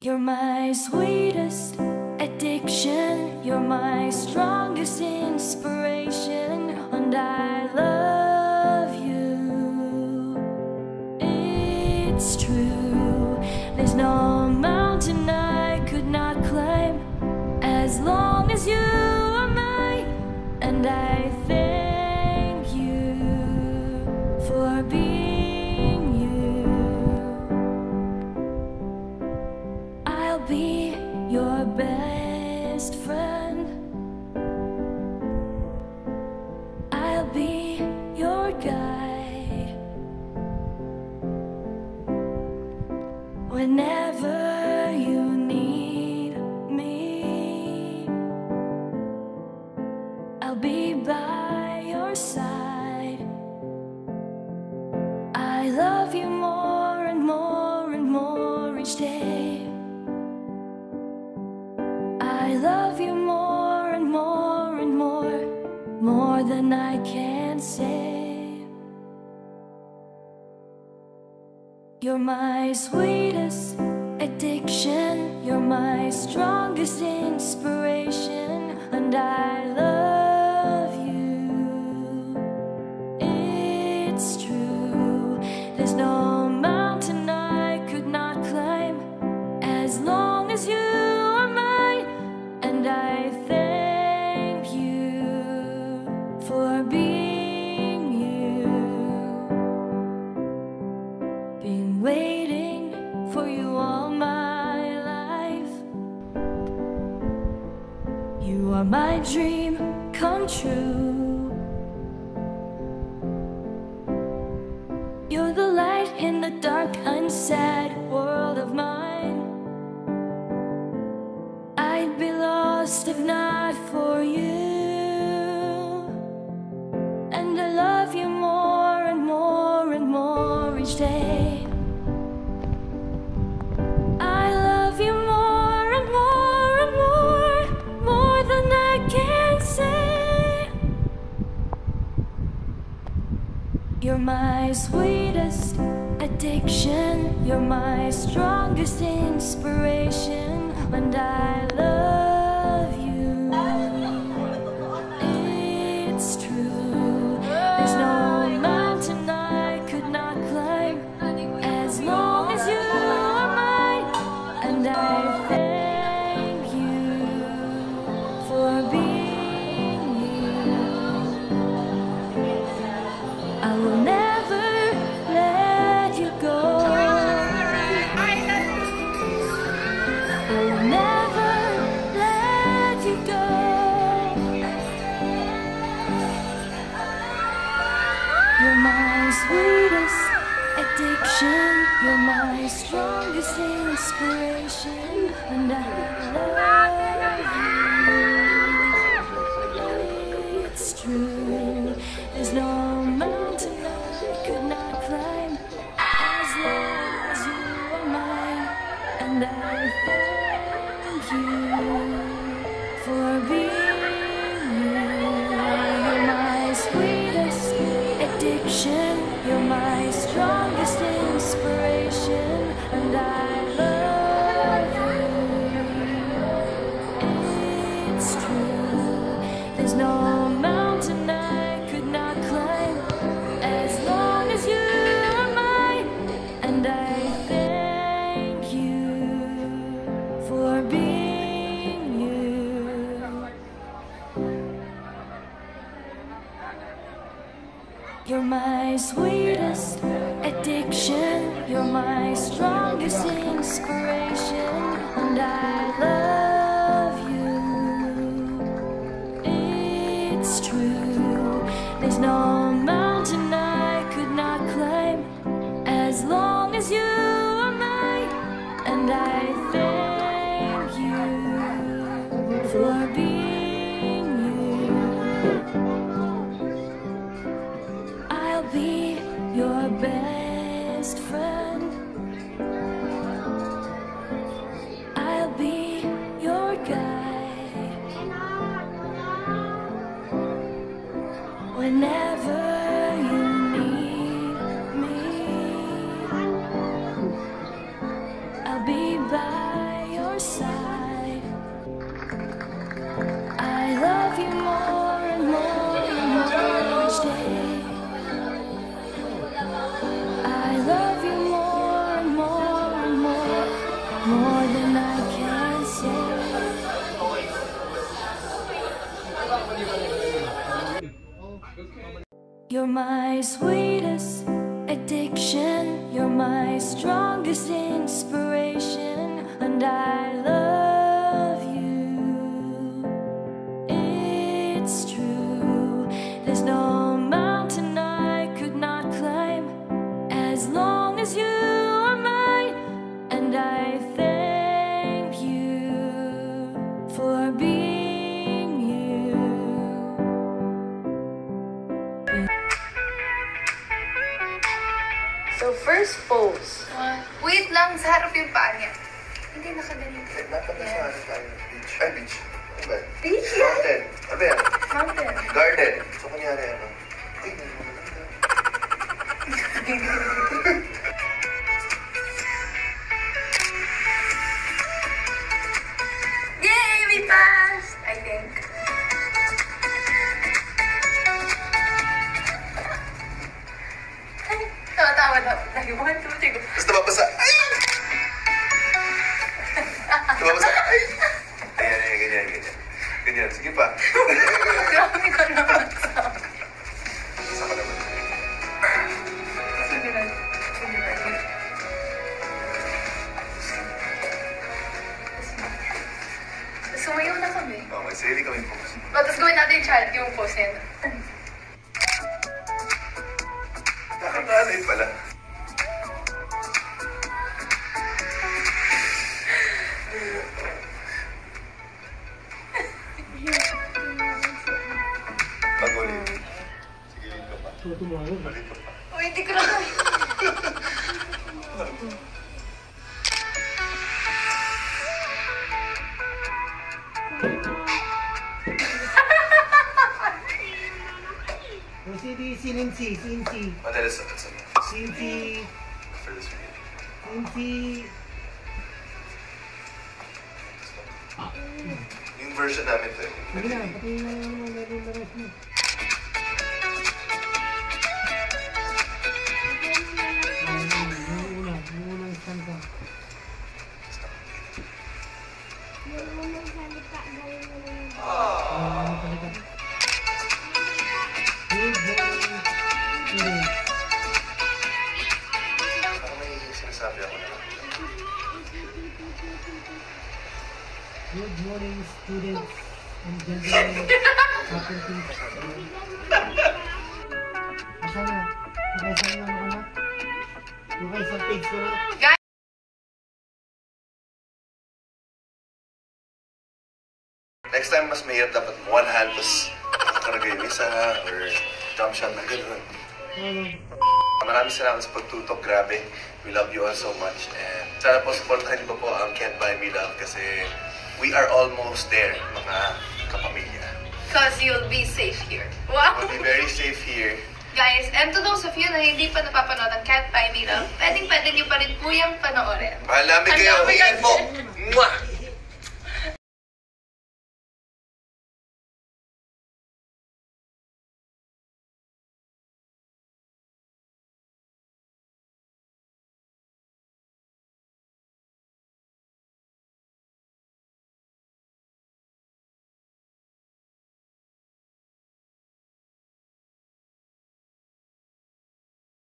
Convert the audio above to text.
You're my sweetest addiction, you're my strongest inspiration, and I love you. It's true, there's no mountain I could not climb as long as you are mine, and I thank you for being you. I'll be your best friend. I'll be your guide whenever you need me. I'll be by your side. I love you more and more and more each day. I love you more and more and more than I can say. You're my sweetest addiction, you're my strongest inspiration, and I love you. It's true, there's no mountain I could not climb as long as you are mine, and I thank you for being you. Been waiting for you all my life. You are my dream come true. You're the light in the dark, unsad world of mine. I'd be lost if not for you. And I love you more and more and more each day. I love you more and more and more than I can say. You're my sweetest addiction, you're my strongest inspiration, and I love you. It's true, there's no mountain I could not climb as long as you are mine, and I thank you for being you. I will never let you go. I will never let you go. You're my sweetest addiction, you're my strongest inspiration, and I love you. It's true, there's no mountain I could not climb as long as you are mine, and I thank you for being you. You're my sweetest addiction, you're my strongest inspiration, and I love you. It's true, there's no mountain I could not climb as long as you are mine, and I thank you for being you. You're my sweetest addiction, you're my strongest inspiration, and I love you. It's true, there's no mountain I could not climb as long as you are mine, and I thank you for being you. I'll be your best friend. I'll be your guide whenever you need me. I'll be by more than I can say. You're my sweetest addiction, you're my strongest inspiration, and I love you. It's true, there's no mountain I could not climb as long as you are mine, and I thank you for being you. So, first pose. Wait lang, sa harap yung paa niya. Hindi nakaganito. Dapat na sa ano tayo? Beach. Ay, beach. Ano ba? Beach? Mountain. Ano ba yan? Mountain. Garden. So, kunyari ano? Ay, hindi mo Yay! We passed! I think. Tawa-tawa na. Lagi 1, 2, 3, go. Tapos nababasa. Ay! Nababasa. Ay! Ayan, ayan, ganyan, ganyan. Ganyan. Sige pa. Grabe ka naman sa... Isa ka naman. Sige na. Sige na. Sumayaw na kami. Oh, may sarili kami po. Tapos gawin natin yung child, yung pose niya. Nakakanay pala. Pag-ulit. Sige, ulit ka pa. Ulit ka pa. Oh, hindi ko na kaya. Sinci. Oh, that is it's Sinci. for this video. Sinci. Yung version namin to. Sige na, pati na yung mga rest mo. Yung unang stanza. Ano salita? Good morning, students. Parang may sinasabi ako na. Good morning, students and gentlemen, faculties. Asa na? Nakaisang lang ako na? Nakaisang page ko na? Next time, mas mahirap dapat one hand, tapos karagay yung isa, or jump shot na gano'n. Ano? Maraming salamat sa pagtutok, grabe. We love you all so much. And sana po supportahan niyo po ang Can't Buy Me Love kasi we are almost there, mga kapamilya. Because you'll be safe here. Wow! We'll be very safe here. Guys, and to those of you na hindi pa napapanood ng Can't Buy Me Love, pwedeng-pwede niyo pa rin po yung panoorin. Mahal namin kayo. Ang dami Ingat po. Mwah!